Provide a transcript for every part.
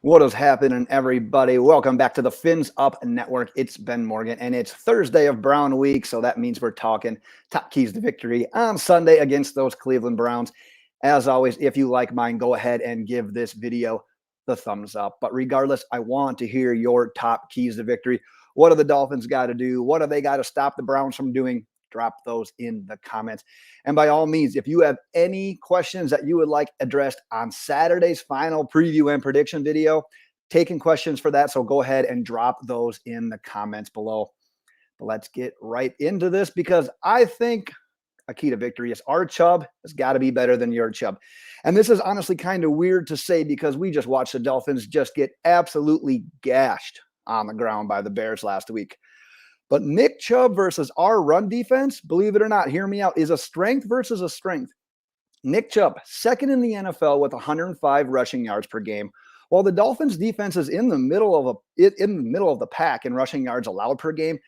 What is happening, everybody? Welcome back to the Fins Up Network. It's Ben Morgan, and it's Thursday of Brown Week, so that means we're talking top keys to victory on Sunday against those Cleveland Browns. As always, if you like mine, go ahead and give this video the thumbs up. But regardless, I want to hear your top keys to victory. What do the Dolphins got to do? What do they got to stop the Browns from doing? Drop those in the comments. And by all means, if you have any questions that you would like addressed on Saturday's final preview and prediction video, taking questions for that. So go ahead and drop those in the comments below. But let's get right into this because I think a key to victory is our Chubb has got to be better than your Chubb. And this is honestly kind of weird to say because we just watched the Dolphins just get absolutely gashed on the ground by the Bears last week. But Nick Chubb versus our run defense, believe it or not, hear me out, is a strength versus a strength. Nick Chubb, second in the NFL with 105 rushing yards per game, while the Dolphins defense is in the middle of the pack in rushing yards allowed per game.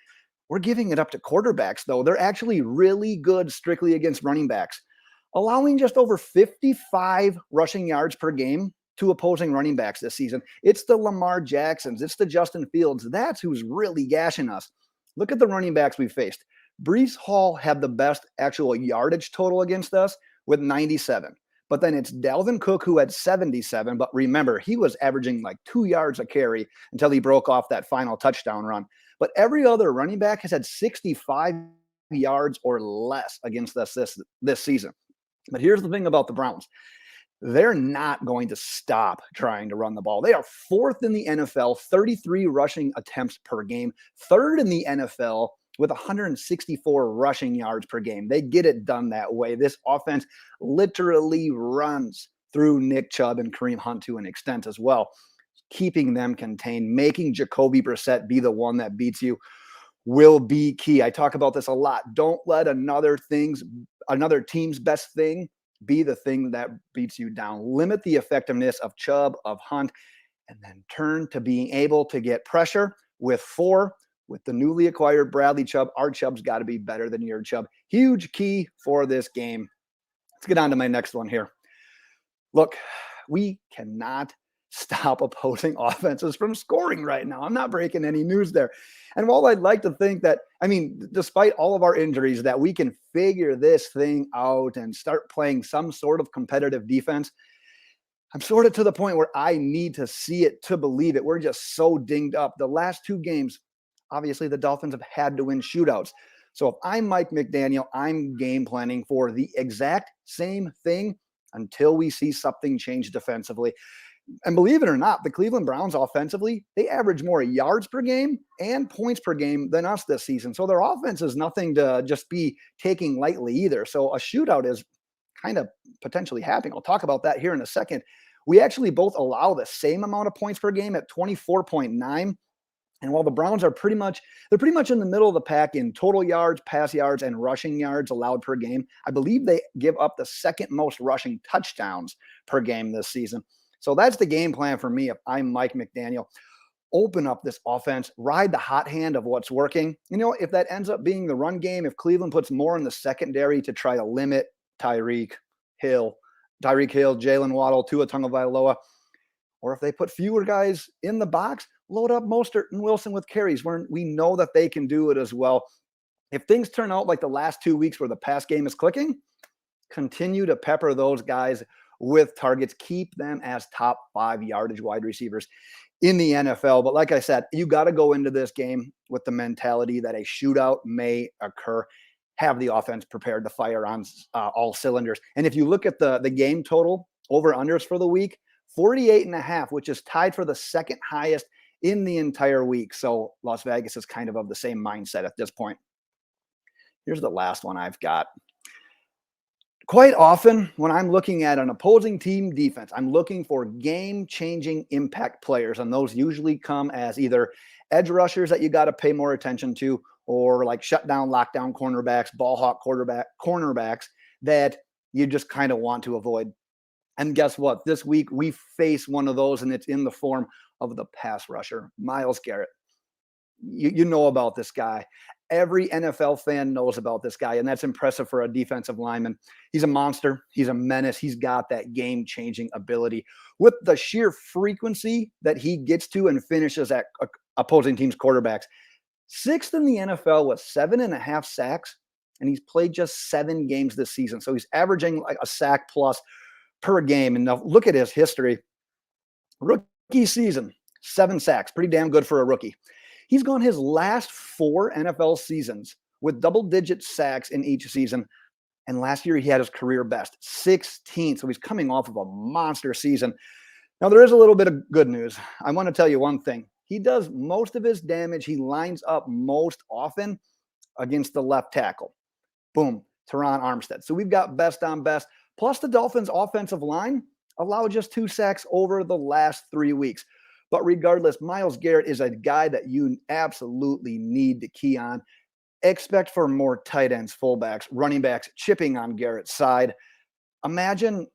We're giving it up to quarterbacks, though. They're actually really good strictly against running backs, allowing just over 55 rushing yards per game to opposing running backs this season. It's the Lamar Jacksons. It's the Justin Fields. That's who's really gashing us. Look at the running backs we faced. Breece Hall had the best actual yardage total against us with 97. But then it's Dalvin Cook who had 77. But remember, he was averaging like 2 yards a carry until he broke off that final touchdown run. But every other running back has had 65 yards or less against us this season. But here's the thing about the Browns. They're not going to stop trying to run the ball. They are fourth in the NFL, 33 rushing attempts per game, third in the NFL with 164 rushing yards per game. They get it done that way. This offense literally runs through Nick Chubb and Kareem Hunt to an extent as well, keeping them contained, making Jacoby Brissett be the one that beats you will be key. I talk about this a lot. Don't let another team's best thing be the thing that beats you down. Limit the effectiveness of Chubb, of Hunt, and then turn to being able to get pressure with the newly acquired Bradley Chubb. Our Chubb's got to be better than your Chubb. Huge key for this game. Let's get on to my next one here. Look, we cannot stop opposing offenses from scoring right now. I'm not breaking any news there. And while I'd like to think that, despite all of our injuries, that we can figure this thing out and start playing some sort of competitive defense, I'm sort of to the point where I need to see it to believe it. We're just so dinged up. The last two games, obviously, the Dolphins have had to win shootouts. So if I'm Mike McDaniel, I'm game planning for the exact same thing until we see something change defensively. And believe it or not, the Cleveland Browns offensively, they average more yards per game and points per game than us this season. So their offense is nothing to just be taking lightly either. So a shootout is kind of potentially happening. I'll talk about that here in a second. We actually both allow the same amount of points per game at 24.9. And while the Browns are pretty much in the middle of the pack in total yards, pass yards, and rushing yards allowed per game, I believe they give up the second most rushing touchdowns per game this season. So that's the game plan for me if I'm Mike McDaniel. Open up this offense, ride the hot hand of what's working. If that ends up being the run game, if Cleveland puts more in the secondary to try to limit Tyreek Hill, Jaylen, Waddle, Tua Tagovailoa, or if they put fewer guys in the box, load up Mostert and Wilson with carries where we know that they can do it as well. If things turn out like the last 2 weeks where the pass game is clicking, continue to pepper those guys with targets, keep them as top 5 yardage wide receivers in the NFL. But like I said, you got to go into this game with the mentality that a shootout may occur. Have the offense prepared to fire on all cylinders. And if you look at the game total over unders for the week, 48.5, which is tied for the second highest in the entire week. So Las Vegas is kind of the same mindset at this point. Here's the last one I've got. Quite often, when I'm looking at an opposing team defense, I'm looking for game-changing impact players, and those usually come as either edge rushers that you got to pay more attention to, or like shutdown, lockdown cornerbacks, ball hawk cornerbacks that you just kind of want to avoid. And guess what? This week, we face one of those, and it's in the form of the pass rusher, Myles Garrett. You know about this guy. every NFL fan knows about this guy, and that's impressive for a defensive lineman. He's a monster. He's a menace. He's got that game-changing ability. With the sheer frequency that he gets to and finishes at opposing teams' quarterbacks, sixth in the NFL with 7.5 sacks, and he's played just 7 games this season. So he's averaging like a sack plus per game. And now look at his history. Rookie season, 7 sacks. Pretty damn good for a rookie. He's gone his last 4 NFL seasons with double-digit sacks in each season. And last year he had his career best, 16. So he's coming off of a monster season. Now, there is a little bit of good news. I want to tell you one thing. He does most of his damage. He lines up most often against the left tackle. Boom, Terron Armstead. So we've got best on best. Plus the Dolphins' offensive line allowed just 2 sacks over the last 3 weeks. But regardless, Myles Garrett is a guy that you absolutely need to key on. Expect for more tight ends, fullbacks, running backs chipping on Garrett's side. Imagine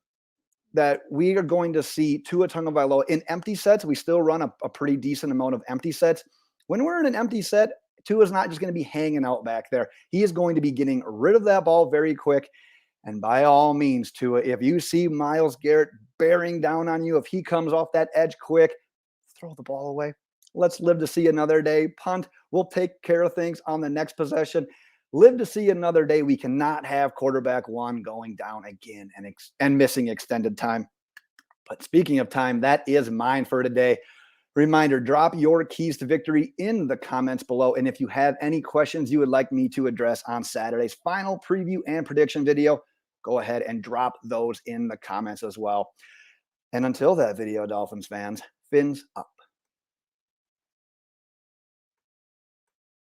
that we are going to see Tua Tagovailoa in empty sets. We still run a pretty decent amount of empty sets. When we're in an empty set, Tua's not just going to be hanging out back there. He is going to be getting rid of that ball very quick. And by all means, Tua, if you see Myles Garrett bearing down on you, if he comes off that edge quick, throw the ball away. Let's live to see another day. Punt. We'll take care of things on the next possession. Live to see another day. We cannot have quarterback 1 going down again and missing extended time. But speaking of time, that is mine for today. Reminder, drop your keys to victory in the comments below. And if you have any questions you would like me to address on Saturday's final preview and prediction video, go ahead and drop those in the comments as well. And until that video, Dolphins fans, fins up.